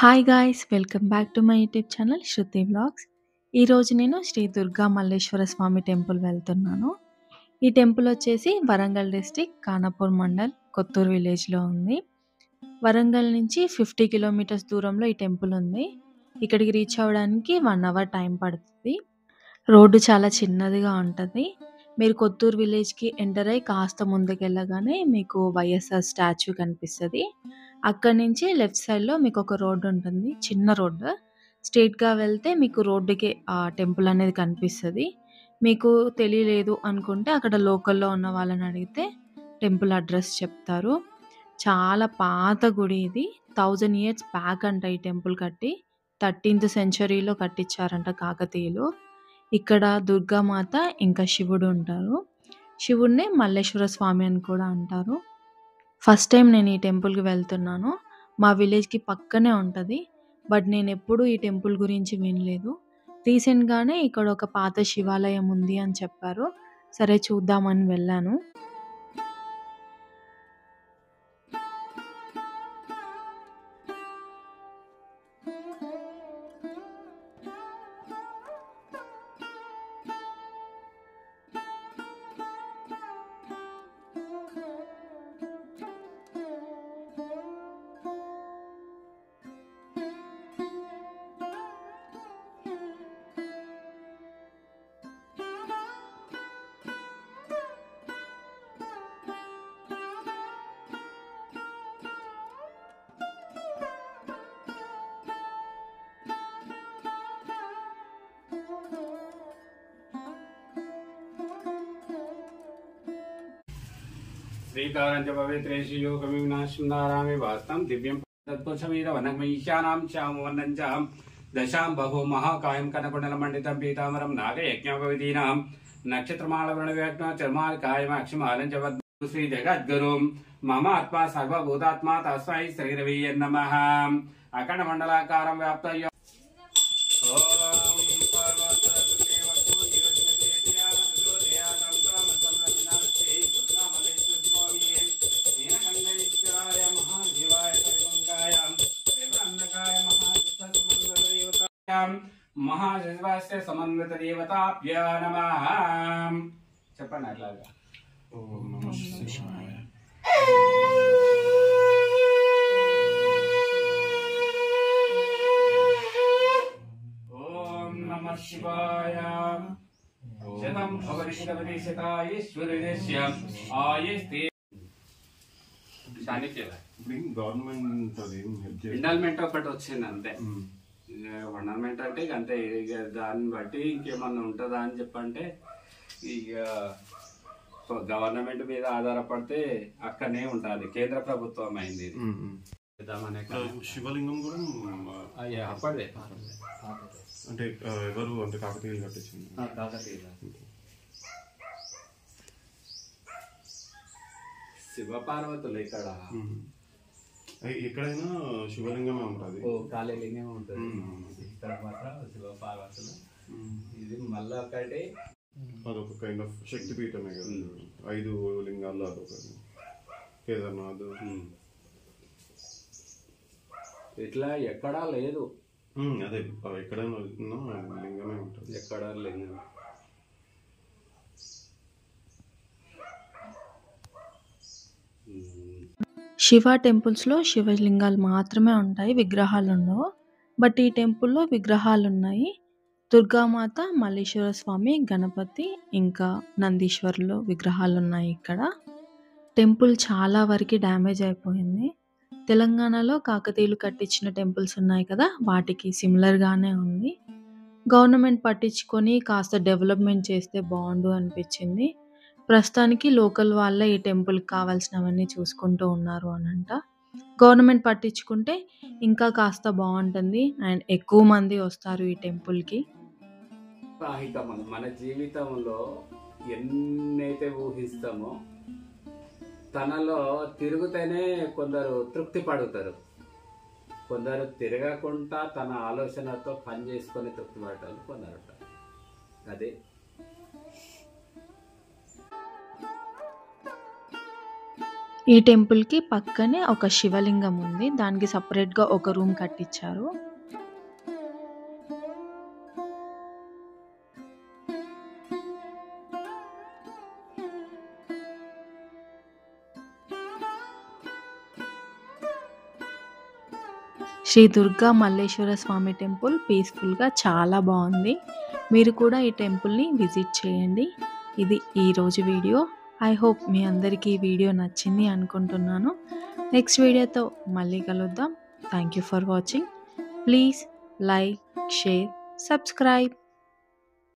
Hi guys! Welcome back to my YouTube channel 'Shruti vlogs'. ఈరోజు నేను శ్రీ దుర్గా మల్లేశ్వర స్వామి temple వెళ్తున్నాను. ఈ టెంపుల్ వచ్చేసి వరంగల్ డిస్ట్రిక్ట్ ఖానాపూర్ మండల్ కొత్తూరు విలేజ్‌లో ఉంది. వరంగల్ నుంచి 50 కిలోమీటర్స్ దూరంలో ఈ టెంపుల్ ఉంది. ఇక్కడికి రీచ్ అవ్వడానికి 1 అవర్ టైం పడుతది. రోడ్డు చాలా చిన్నదిగా ఉంటది. మీరు కొత్తూరు విలేజ్‌కి ఎంటర్ అయ్యి కాస్త ముందుకెళ్ళగానే మీకు వైఎస్ఆర్ స్టాచ్యూ కనిపిస్తది. అక్కడి నుంచి లెఫ్ట్ సైడ్‌లో మీకొక రోడ్ ఉంటుంది. చిన్న రోడ్డు. స్ట్రెయిట్‌గా వెళ్తే మీకు రోడ్డుకే టెంపుల్ అనేది కనిపిస్తది. మీకు తెలియలేదు అనుకుంటే అక్కడ లోకల్‌లో ఉన్న వాళ్ళని అడిగితే టెంపుల్ అడ్రెస్ చెప్తారు. చాలా పాత గుడి ఇది. 1000 ఇయర్స్ బ్యాక్ అంట ఈ టెంపుల్ కట్టి. 13థ్ సెంచరీలో కట్టించారంట కాకతీయులు. ఇక్కడ దుర్గామాత, ఇంకా శివుడు ఉంటారు. శివుడిని మల్లేశ్వర స్వామి అని కూడా అంటారు. ఫస్ట్ టైమ్ నేను ఈ టెంపుల్‌కి వెళ్తున్నాను. మా విలేజ్‌కి పక్కనే ఉంటది. బట్ నేనెప్పుడూ ఈ టెంపుల్ గురించి వినలేదు. రీసెంట్‌గానే ఇక్కడ ఒక పాత శివాలయం ఉంది అని చెప్పారు. సరే చూద్దామని వెళ్ళాను. श्रीकारांच पवित्रेषु योगविनाशं नारामे वास्तं दिव्यं तत्पुरुषमेव वनमैशानां चामवन्नं चां दशां बहु महाकायं कनकुण्डलमण्डितं पीताम्बरं नागयज्ञोपविधीनां नक्षत्रमालवृणव्यग्न चर्मालकायमाक्षमालं च वद्मो श्रीजगद्गुरुं मम आत्मा सर्वभूतात्मा तस्मै श्रीरवे नमः अखण्डमण्डलाकारं व्याप्तयो महाशिवास्य समन्वित देवताभ्य नमः చెప్పండి అట్లాగా ఓం నమః శివాయ. ఓం నమః శివాయ. శతం భవతి శతాయేశ్వరస్య ఆయేస్తే ఇప్పుడు గవర్నమెంట్ అది హెల్ప్ చేయాలి. ఎండల్మెంట్ ఒకటి వచ్చింది అంతే. ఎండల్మెంట్ అంటే ఇక అంతే. ఇక దాన్ని బట్టి ఇంకేమన్నా ఉంటుందా అని చెప్పంటే ఇక గవర్నమెంట్ మీద ఆధారపడితే అక్కడనే ఉంటుంది. కేంద్ర ప్రభుత్వం అయింది ఇది. శివలింగం కూడా అప్పటిదే అంటే ఎవరు అంటే కాకతీయులు కట్టించింది. కాకతీయులు. శివపార్వతులు ఇక్కడ ఎక్కడైనా శివలింగమే ఉంటుంది. కాళీలింగం ఉంటుంది. ఇక్కడ మాత్రం శివపార్వతులు. ఇది మళ్ళీ ఒకటి అదొక కైండ్ ఆఫ్ శక్తిపీఠమే కదా. 5 లింగాల్లో అదొకటి. కేదార్నాథ్ ఇట్లా ఎక్కడా లేదు. అదే ఎక్కడైనా లింగమే ఉంటుంది. ఎక్కడా లింగం. శివ టెంపుల్స్‌లో శివలింగాలు మాత్రమే ఉంటాయి. విగ్రహాలు ఉండవు. బట్ ఈ టెంపుల్‌లో విగ్రహాలు ఉన్నాయి. దుర్గామాత, మల్లేశ్వర స్వామి, గణపతి, ఇంకా నందీశ్వరులు విగ్రహాలు ఉన్నాయి ఇక్కడ. టెంపుల్ చాలా వరకు డ్యామేజ్ అయిపోయింది. తెలంగాణలో కాకతీయులు కట్టించిన టెంపుల్స్ ఉన్నాయి కదా, వాటికి సిమిలర్‌గానే ఉంది. గవర్నమెంట్ పట్టించుకొని కాస్త డెవలప్‌మెంట్ చేస్తే బావుండు అనిపించింది. ప్రస్తుతానికి లోకల్ వాళ్ళే ఈ టెంపుల్‌కి కావాల్సినవన్నీ చూసుకుంటూ ఉన్నారు అనంట. గవర్నమెంట్ పట్టించుకుంటే ఇంకా కాస్త బావుంటుంది. అండ్ ఎక్కువ మంది వస్తారు ఈ టెంపుల్‌కి. ఇక మన జీవితంలో ఎన్నైతే ఊహిస్తామో తనలో తిరుగుతూనే కొందరు తృప్తి పడుతారు. కొందరు తిరగకుండా తన ఆలోచనతో పని చేసుకొని తృప్తి పడతారు కొందరు. అదే ఈ టెంపుల్‌కి పక్కనే ఒక శివలింగం ఉంది. దానికి సెపరేట్‌గా ఒక రూమ్ కట్టించారు. శ్రీ దుర్గా మల్లేశ్వర స్వామి టెంపుల్ పీస్‌ఫుల్‌గా చాలా బాగుంది. మీరు కూడా ఈ టెంపుల్‌ని విజిట్ చేయండి. ఇది ఈరోజు వీడియో. ఐ హోప్ మీ అందరికీ ఈ వీడియో నచ్చింది అనుకుంటున్నాను. నెక్స్ట్ వీడియోతో మళ్ళీ కలుద్దాం. Thank you for watching. Please like, share, subscribe.